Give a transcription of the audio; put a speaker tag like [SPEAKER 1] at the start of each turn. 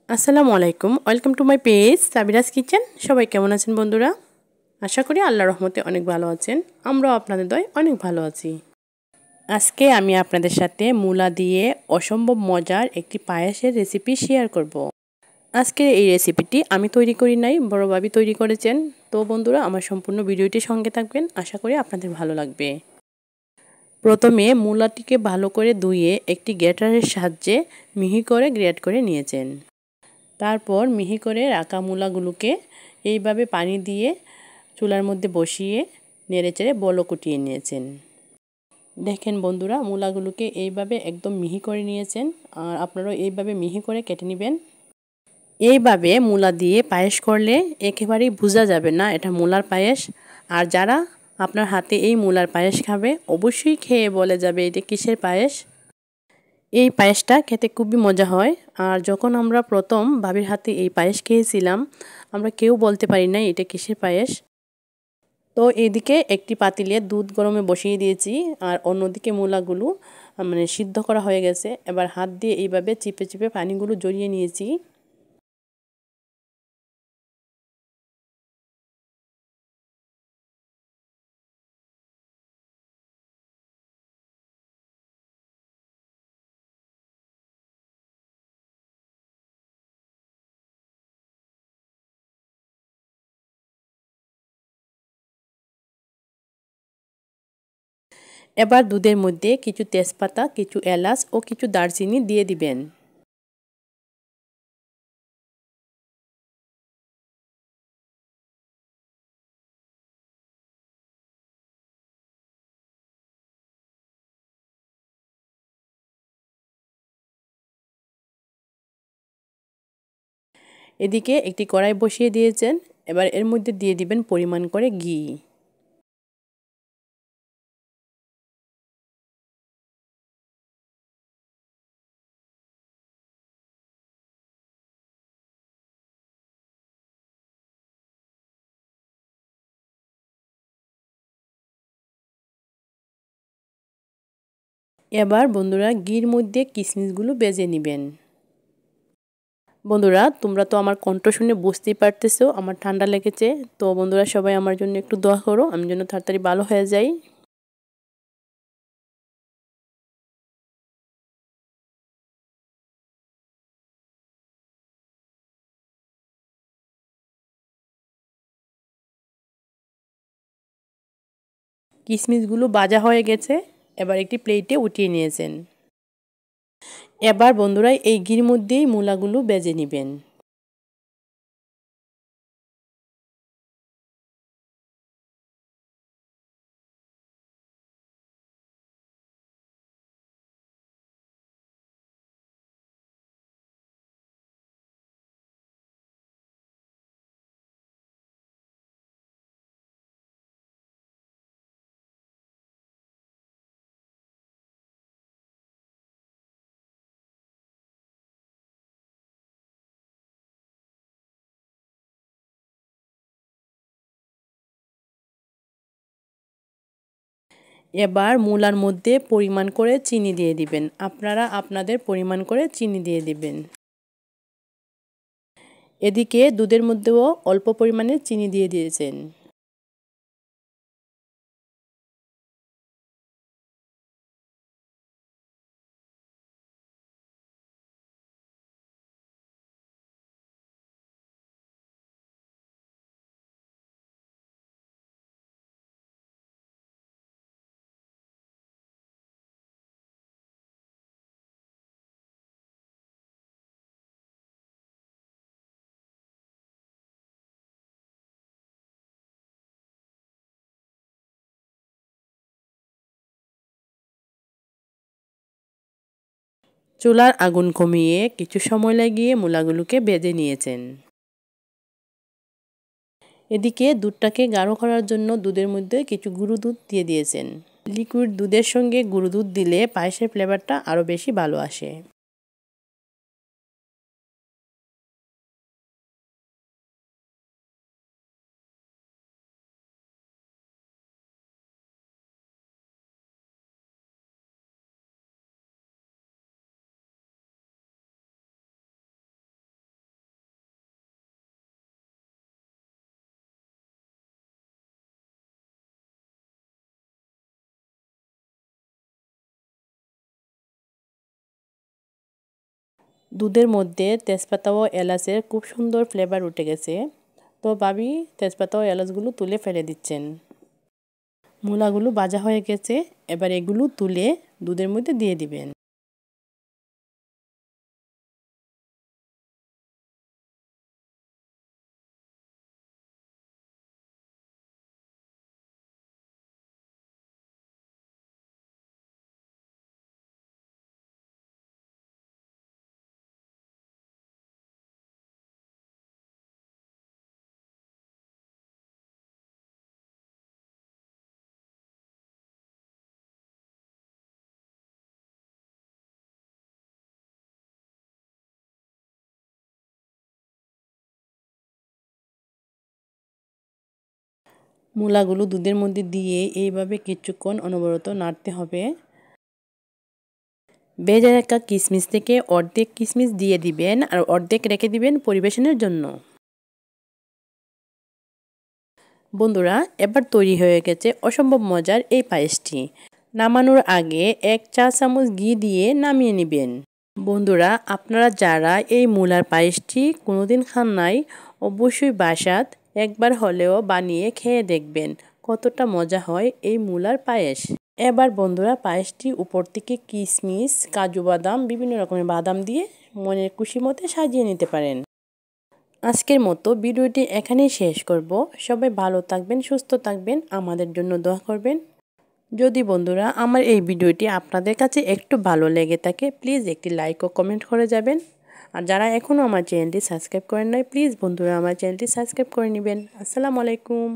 [SPEAKER 1] আসসালামু আলাইকুম, welcome to my page Sabira's kitchen. সবাই কেমন আছেন বন্ধুরা? আশা করি আল্লাহর রহমতে অনেক ভালো আছেন। আমরাও আপনাদের দয় অনেক ভালো আছি। আজকে আমি আপনাদের সাথে মূলা দিয়ে অসম্ভব মজার একটি পায়েসের রেসিপি শেয়ার করব। আজকে এই রেসিপিটি আমি তৈরি করি নাই, বড় ভাবি তৈরি করেছেন। তো বন্ধুরা, আমার সম্পূর্ণ ভিডিওটি সঙ্গে থাকবেন, আশা করি আপনাদের ভালো লাগবে। প্রথমে মূলাটিকে ভালো করে ধুয়ে একটি গ্রেটারের সাহায্যে মিহি করে গ্রেট করে নিয়েছেন। তারপর মিহি করে রাখা মূলাগুলোকে এইভাবে পানি দিয়ে চুলার মধ্যে বসিয়ে নেড়েচেড়ে বলো কুটিয়ে নিয়েছেন। দেখেন বন্ধুরা, মূলাগুলোকে এইভাবে একদম মিহি করে নিয়েছেন, আর আপনারাও এইভাবে মিহি করে কেটে নেবেন। এইভাবে মূলা দিয়ে পায়েস করলে একেবারেই বোঝা যাবে না এটা মূলার পায়েস। আর যারা আপনার হাতে এই মূলার পায়েস খাবে অবশ্যই খেয়ে বলে যাবে এটা কিসের পায়েস। এই পায়েসটা খেতে খুবই মজা হয়। আর যখন আমরা প্রথম ভাবির হাতে এই পায়েস খেয়েছিলাম, আমরা কেউ বলতে পারি না এটা কিসের পায়েস। তো এদিকে একটি পাতিলে দুধ গরমে বসিয়ে দিয়েছি, আর অন্যদিকে মূলাগুলো সিদ্ধ করা হয়ে গেছে। এবার হাত দিয়ে এইভাবে চিপে চিপে পানিগুলো জড়িয়ে নিয়েছি। এবার দুধের মধ্যে কিছু তেজপাতা, কিছু এলাচ ও কিছু দারচিনি দিয়ে দিবেন। এদিকে একটি কড়াই বসিয়ে দিয়েছেন। এবার এর মধ্যে দিয়ে দিবেন পরিমাণ করে ঘি। এবার বন্ধুরা ঘির মধ্যে কিশমিশগুলো ভেজে নেবেন। বন্ধুরা, তোমরা তো আমার কণ্ঠ শুনে বুঝতেই পারতেছো আমার ঠান্ডা লেগেছে। তো বন্ধুরা, সবাই আমার জন্য একটু দোয়া করো, আমি যেন তাড়াতাড়ি ভালো হয়ে যাই। কিশমিশগুলো ভাজা হয়ে গেছে। এবার একটি প্লেটে উঠিয়ে নিয়েছেন। এবার বন্ধুরা এই ঘির মধ্যেই মূলাগুলো ভেজে নেবেন। এবার মূলার মধ্যে পরিমাণ করে চিনি দিয়ে দিবেন। আপনারা আপনাদের পরিমাণ করে চিনি দিয়ে দিবেন। এদিকে দুধের মধ্যেও অল্প পরিমাণে চিনি দিয়ে দিয়েছেন। চুলার আগুন কমিয়ে কিছু সময় লাগিয়ে মূলাগুলোকে ভেজে নিয়েছেন। এদিকে দুধটাকে গাঢ় করার জন্য দুধের মধ্যে কিছু গুঁড়ো দুধ দিয়ে দিয়েছেন। লিকুইড দুধের সঙ্গে গুঁড়ো দুধ দিলে পায়েসের ফ্লেভারটা আরও বেশি ভালো আসে। দুধের মধ্যে তেজপাতা ও এলাচের খুব সুন্দর ফ্লেভার উঠে গেছে। তো ভাবি তেজপাতা ও এলাচগুলো তুলে ফেলে দিচ্ছেন। মূলাগুলো ভাজা হয়ে গেছে, এবার এগুলো তুলে দুধের মধ্যে দিয়ে দিবেন। মূলাগুলো দুধের মধ্যে দিয়ে এইভাবে কিছুক্ষণ অনবরত নাড়তে হবে। ভেজে রাখা কিশমিশ থেকে অর্ধেক কিশমিশ দিয়ে দিবেন আর অর্ধেক রেখে দিবেন পরিবেশনের জন্য। বন্ধুরা, এবার তৈরি হয়ে গেছে অসম্ভব মজার এই পায়েসটি। নামানোর আগে 1 চা চামচ ঘি দিয়ে নামিয়ে নেবেন। বন্ধুরা, আপনারা যারা এই মূলার পায়েসটি কোনোদিন খান নাই, অবশ্যই বাসাত একবার হলেও বানিয়ে খেয়ে দেখবেন কতটা মজা হয় এই মূলার পায়েস। এবার বন্ধুরা, পায়েসটি উপর থেকে কিশমিশ, কাজু বাদাম, বিভিন্ন রকমের বাদাম দিয়ে মনের খুশি মতো সাজিয়ে নিতে পারেন। আজকের মতো ভিডিওটি এখানেই শেষ করব। সবাই ভালো থাকবেন, সুস্থ থাকবেন, আমাদের জন্য দোয়া করবেন। যদি বন্ধুরা আমার এই ভিডিওটি আপনাদের কাছে একটু ভালো লেগে থাকে, প্লিজ একটি লাইক ও কমেন্ট করে যাবেন। আর যারা এখনও আমার চ্যানেলটি সাবস্ক্রাইব করেন নাই, প্লিজ বন্ধুরা আমার চ্যানেলটি সাবস্ক্রাইব করে নেবেন। আসসালামু আলাইকুম।